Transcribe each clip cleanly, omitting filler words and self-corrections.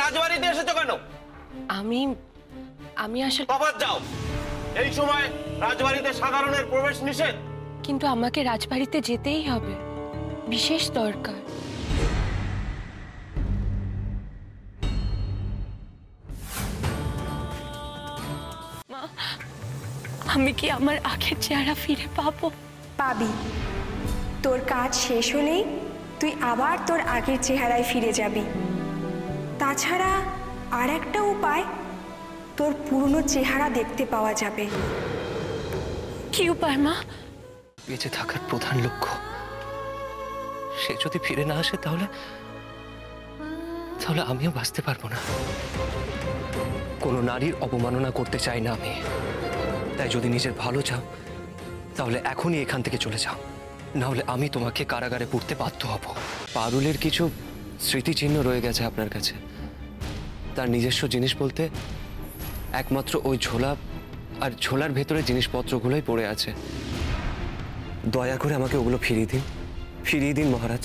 রাজবাড়িতে এসেছো কেন? আমি আমি আসলে প্রভাত যাও, এই সময় রাজবাড়িতে সাধারণের প্রবেশ নিষেধ। কিন্তু আমাকে রাজবাড়িতে যেতেই হবে, বিশেষ দরকার। মা, আমি কি আমার আগের চেহারা ফিরে পাবো? পাবি। তোর কাজ শেষ হলেই তুই আবার তোর আগের চেহারায় ফিরে যাবি। তাছাড়া আর একটা উপায়, তোর পুরনো চেহারা দেখতে পাওয়া যাবে। কি উপায় মা? বেঁচে থাকার প্রধান লক্ষ্য, সে যদি ফিরে না আসে তাহলে তাহলে আমিও বাঁচতে পারবো না। কোনো নারীর অবমাননা করতে চাই না আমি। তাই যদি নিজের ভালো চাও তাহলে এখনই এখান থেকে চলে যাও, না হলে আমি তোমাকে কারাগারে পুরতে বাধ্য হব। পারুলের কিছু স্মৃতিচিহ্ন রয়ে গেছে আপনার কাছে। তার নিজস্ব জিনিস বলতে একমাত্র ওই ঝোলা আর ঝোলার ভেতরে জিনিসপত্রগুলোই পড়ে আছে। দয়া করে আমাকে ওগুলো ফিরিয়ে দিন, ফিরিয়ে দিন মহারাজ।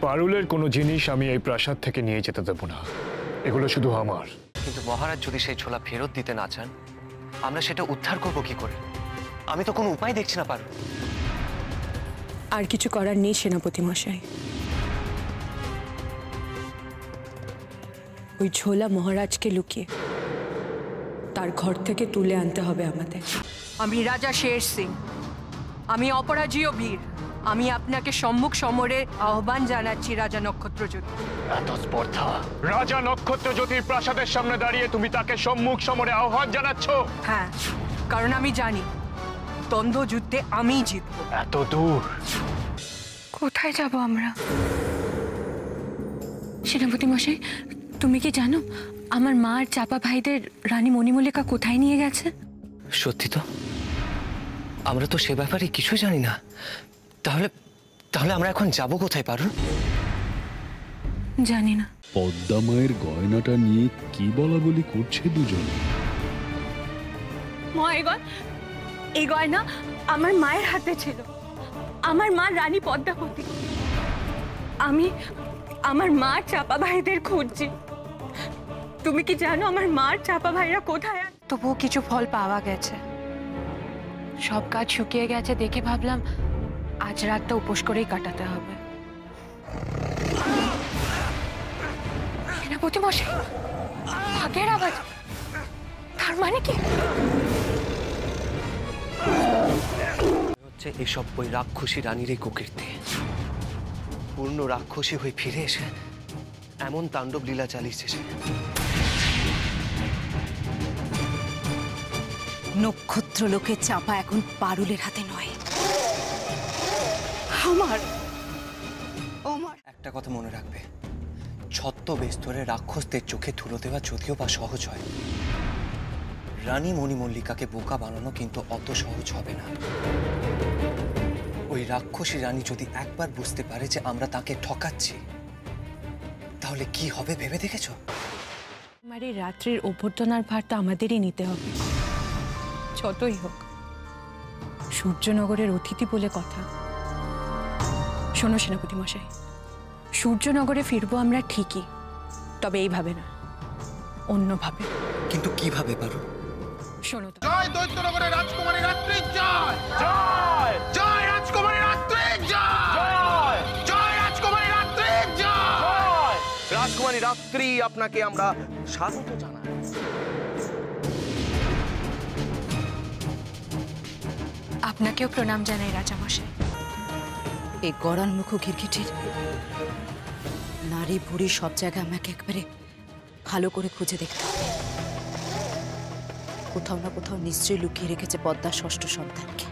পারুলের কোনো জিনিস আমি এই প্রাসাদ থেকে নিয়ে যেতে দেব না, এগুলো শুধু আমার। কিন্তু মহারাজ যদি সেই ঝোলা ফেরত দিতে না চান, আমরা সেটা উদ্ধার করব কি করে? আমি তো কোনো উপায় দেখছি না পারুল। আর কিছু করার নেই সেনাপতি মশাই। ওই ঝোলা মহারাজকে লুকিয়ে তার ঘর থেকে তুলে আনতে হবে আমাদের। আমি রাজা শের সিং, আমি অপরাজেয় বীর। আমি আপনাকে সম্মুখ সমরে আহ্বান জানাচ্ছি রাজা নক্ষত্রজ্যোতি। এত স্পর্ধা! রাজা নক্ষত্রজ্যোতির প্রাসাদের সামনে দাঁড়িয়ে তুমি তাকে সম্মুখ সমরে আহ্বান জানাচ্ছ? হ্যাঁ, কারণ আমি জানি দ্বন্দ্ব যুদ্ধে আমিই জিতব। এত দূর? কোথায় যাব আমরা? সেনাপতি মশাই, তুমি কি জানো আমার মা আর চাপা ভাইদের রানী মণিমল্লিকা কোথায় নিয়ে গেছে? সত্যি তো? আমরা তো সে ব্যাপারে কিছু জানি না। তাহলে তাহলে আমরা এখন যাব কোথায় পারুল? জানি না। পদ্মা মায়ের গয়নাটা নিয়ে কি বলা বলি করছে দুজন। মা, এই গয়না আমার মায়ের হাতে ছিল। আমার মা রানী পদ্মাবতী। আমি আমার মা চাপা ভাইদের খুঁজছি। তুমি কি জানো আমার মার চাপা ভাইরা কোথায়? তবুও কিছু ফল পাওয়া গেছে। সব কাজ শুকিয়ে গেছে দেখে ভাবলাম আজ রাতটা উপোস করেই কাটাতে হবে। সেনাপতি মশাই, ভাগের আওয়াজ। তার মানে কি হচ্ছে এসব ওই রাক্ষসী রানীর এই কুকীর্তি। পূর্ণ রাক্ষসী হয়ে ফিরে এসে এমন তাণ্ডব লীলা চালিয়েছে সে। নক্ষত্র লোকের চাপা এখন পারুলের হাতে নয়, আমার। একটা কথা মনে রাখবে, ছদ্মবেশ ধরে রাক্ষসদের চোখে ধুলো দেওয়া যদিও বা সহজ হয়, রানী মণিমল্লিকাকে বোকা বানানো কিন্তু অত সহজ হবে না। ওই রাক্ষসী রানী যদি একবার বুঝতে পারে যে আমরা তাকে ঠকাচ্ছি, তাহলে কি হবে ভেবে দেখেছো? আমার এই রাত্রির অভ্যর্থনার ভারটা আমাদেরই নিতে হবে, যতই হোক। সূর্যনগরের অতিথি বলে কথা। শোনো সেনাপতি মশাই, সূর্যনগরে ফিরবো আমরা ঠিকই, তবে এইভাবে না, অন্যভাবে। কিন্তু কিভাবে পারো? শোনো তো। জয় দৈত্যনগরের রাজকুমারী রাত্রি জয়! জয়! জয় রাজকুমারী রাত্রি জয়! জয় রাজকুমারী রাত্রি জয়! রাজকুমারী রাত্রি, আপনাকে আমরা স্বাগত জানাই। আপনাকেও প্রণাম জানাই রাজামশাই। এই গড়ান মুখ ঘিরঘিটির নারী বুড়ি সব জায়গায় আমাকে একবারে ভালো করে খুঁজে দেখতে হবে। কোথাও না কোথাও নিশ্চয়ই লুকিয়ে রেখেছে পদ্মার ষষ্ঠ সন্তানকে।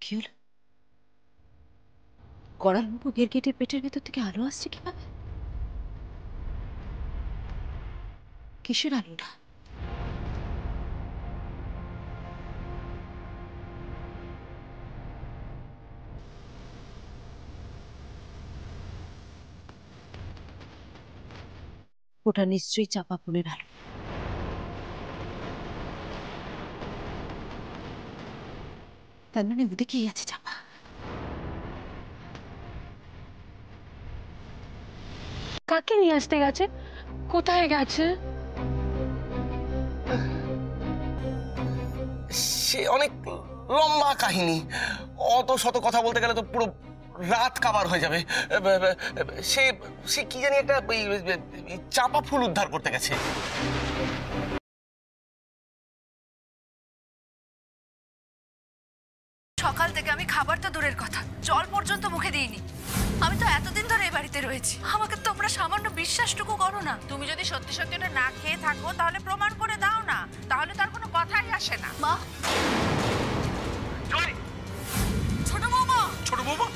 কি হলো? গড়াল মুখের গেটের পেটের ভেতর থেকে আলো আসছে কিভাবে? কিসের আলোটা? ওটা নিশ্চয়ই চাপা ফুলের আলো। তার মানে ওদিকেই আছে চাপা। কাকে নিয়ে আসতে গেছে? কোথায় গেছে? সে অনেক লম্বা কাহিনী, অত শত কথা বলতে গেলে তো পুরো রাত কাবার হয়ে যাবে। সে সে কি জানি একটা চাপা ফুল উদ্ধার করতে গেছে। সকাল থেকে আমি খাবার তো দূরের কথা, জল পর্যন্ত মুখে দিইনি। আমি তো এতদিন ধরে এই বাড়িতে রয়েছি, আমাকে তোমরা সামান্য বিশ্বাসটুকু করো না। তুমি যদি সত্যি সত্যি এটা না খেয়ে থাকো তাহলে প্রমাণ করে দাও না, তাহলে তার কোনো কথাই আসে না। মা, ছোট বৌমা, ছোট বৌমা,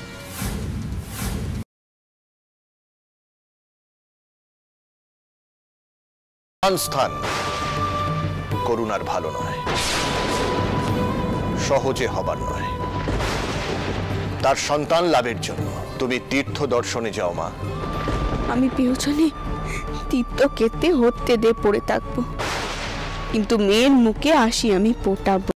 স্থান করুণার ভালো নয়, সহজে হবার নয়। তার সন্তান লাভের জন্য তুমি তীর্থ দর্শনে যাও মা। আমি পেছনে তীর্থ কেতে হতে দে পড়ে থাকবো, কিন্তু মেয়ের মুখে আসি আমি ফোটাবো।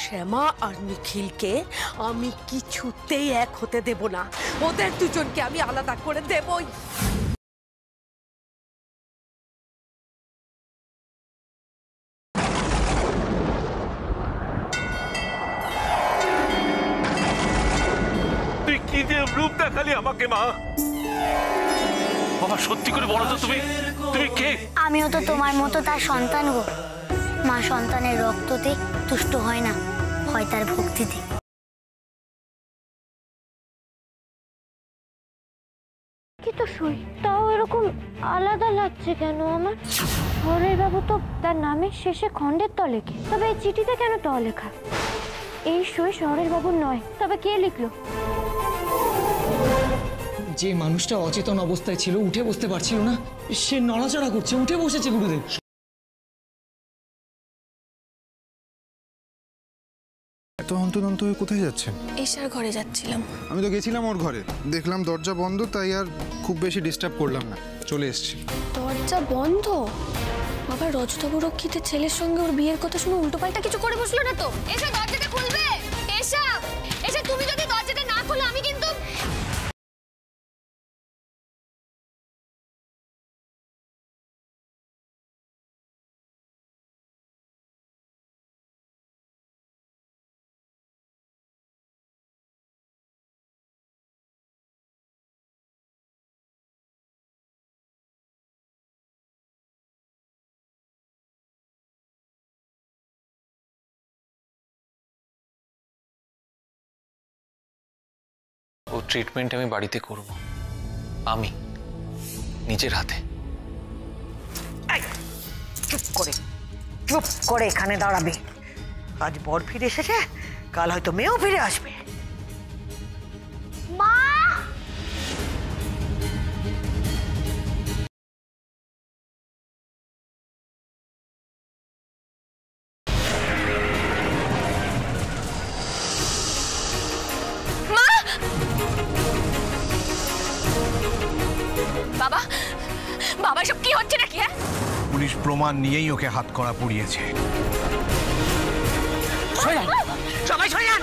শ্যামা আর নিখিলকে আমি কিছুতেই এক হতে দেব না, ওদের দুজনকে আমি আলাদা করে দেবই। তুই কি যে রূপ দেখালি আমাকে মা? বাবা সত্যি করে বলো তো তুমি তুমি কে? আমিও তো তোমার মতো তার সন্তান গো। মা সন্তানের রক্ততে তুষ্ট হয় না, হয় তার ভক্তিতে। কি তো শরীরটাও এরকম আলাদা লাগছে কেন আমার? হরের বাবু তো তার নামের শেষে খণ্ডের ত লেখে, তবে এই চিঠিতে কেন ত লেখা? এই সই শহরের বাবুর নয়, তবে কে লিখলো? যে মানুষটা অচেতন অবস্থায় ছিল, উঠে বসতে পারছিল না, সে নড়াচড়া করছে, উঠে বসেছে গুরুদেব। এত হন্তদন্ত হয়ে কোথায় যাচ্ছেন? এশার ঘরে যাচ্ছিলাম। আমি তো গেছিলাম ওর ঘরে, দেখলাম দরজা বন্ধ, তাই আর খুব বেশি ডিস্টার্ব করলাম না, চলে এসেছি। দরজা বন্ধ? বাবা রজতাভ রক্ষিতের ছেলের সঙ্গে ওর বিয়ের কথা শুনে উল্টোপাল্টা কিছু করে বসলো না তো? এসা দরজাটা খুলবে। এসা এসা তুমি যদি দরজাটা না খোলো আমি কিন্তু। ও ট্রিটমেন্ট আমি বাড়িতে করব, আমি নিজের হাতে। চুপ করে এখানে দাঁড়াবে। আজ বর ফিরে এসেছে, কাল হয়তো মেয়েও ফিরে আসবে। মা, বাবা, বাবা এসব কি হচ্ছে নাকি? হ্যাঁ, পুলিশ প্রমাণ নিয়েই ওকে হাত করা পুড়িয়েছে। সবাই সরে যান।